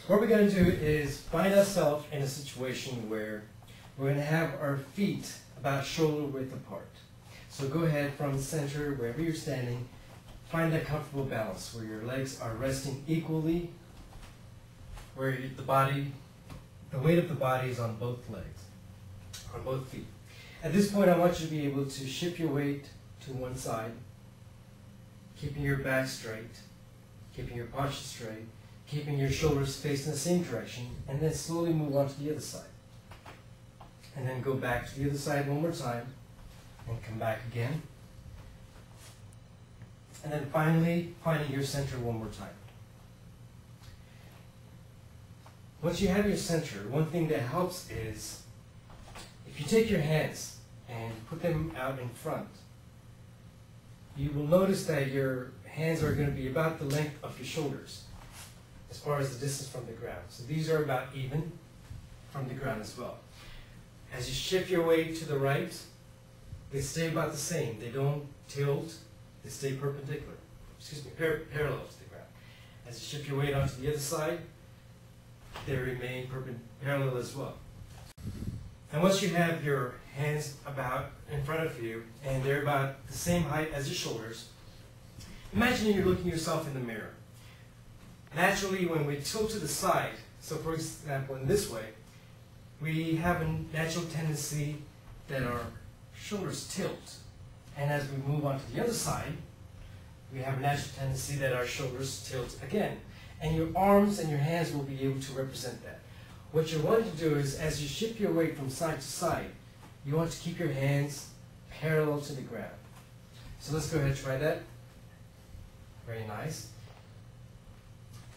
What we're going to do is find ourselves in a situation where we're going to have our feet about shoulder width apart. So go ahead from the center, wherever you're standing, find that comfortable balance where your legs are resting equally, where the weight of the body is on both legs, on both feet. At this point, I want you to be able to shift your weight to one side, keeping your back straight, keeping your posture straight, keeping your shoulders facing the same direction, and then slowly move on to the other side. And then go back to the other side one more time, and come back again. And then finally, finding your center one more time. Once you have your center, one thing that helps is, if you take your hands and put them out in front, you will notice that your hands are going to be about the length of your shoulders as far as the distance from the ground. So these are about even from the ground as well. As you shift your weight to the right, they stay about the same. They don't tilt, they stay perpendicular. Parallel to the ground. As you shift your weight onto the other side, they remain parallel as well. And once you have your hands about in front of you, and they're about the same height as your shoulders, imagine you're looking yourself in the mirror. Naturally, when we tilt to the side, so for example in this way, we have a natural tendency that our shoulders tilt. And as we move on to the other side, we have a natural tendency that our shoulders tilt again. And your arms and your hands will be able to represent that. What you want to do is, as you shift your weight from side to side, you want to keep your hands parallel to the ground. So let's go ahead and try that. Very nice.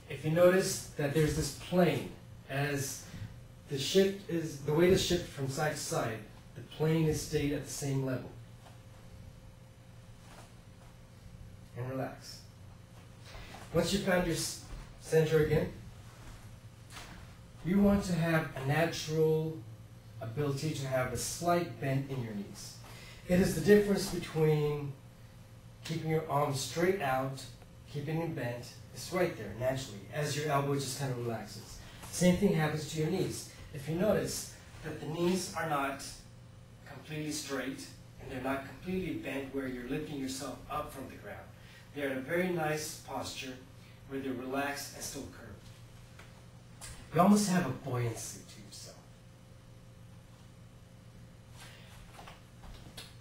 If you notice that there's this plane, as the weight is shifted from side to side, the plane is stayed at the same level. And relax. Once you found your center again, you want to have a natural ability to have a slight bend in your knees. It is the difference between keeping your arms straight out, keeping them bent. It's right there naturally as your elbow just kind of relaxes. Same thing happens to your knees. If you notice that the knees are not completely straight and they're not completely bent where you're lifting yourself up from the ground, they're in a very nice posture where they're relaxed and still curved. You almost have a buoyancy to yourself.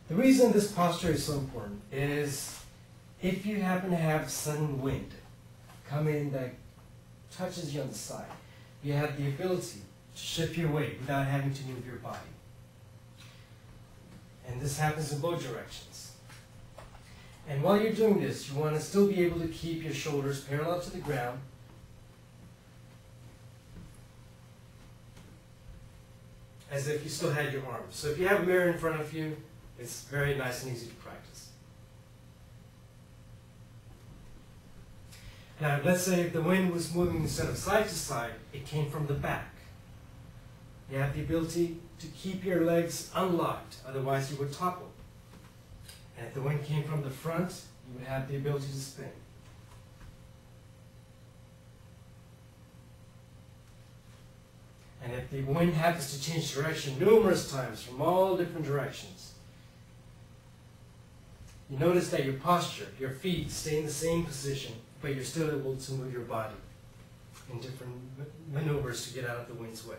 The reason this posture is so important is if you happen to have sudden wind come in that touches you on the side, you have the ability to shift your weight without having to move your body. And this happens in both directions. And while you're doing this, you want to still be able to keep your shoulders parallel to the ground. As if you still had your arms. So if you have a mirror in front of you, it's very nice and easy to practice. Now, let's say if the wind was moving instead of side to side, it came from the back. You have the ability to keep your legs unlocked, otherwise you would topple. And if the wind came from the front, you would have the ability to spin. And if the wind happens to change direction numerous times from all different directions, you notice that your posture, your feet stay in the same position, but you're still able to move your body in different maneuvers to get out of the wind's way.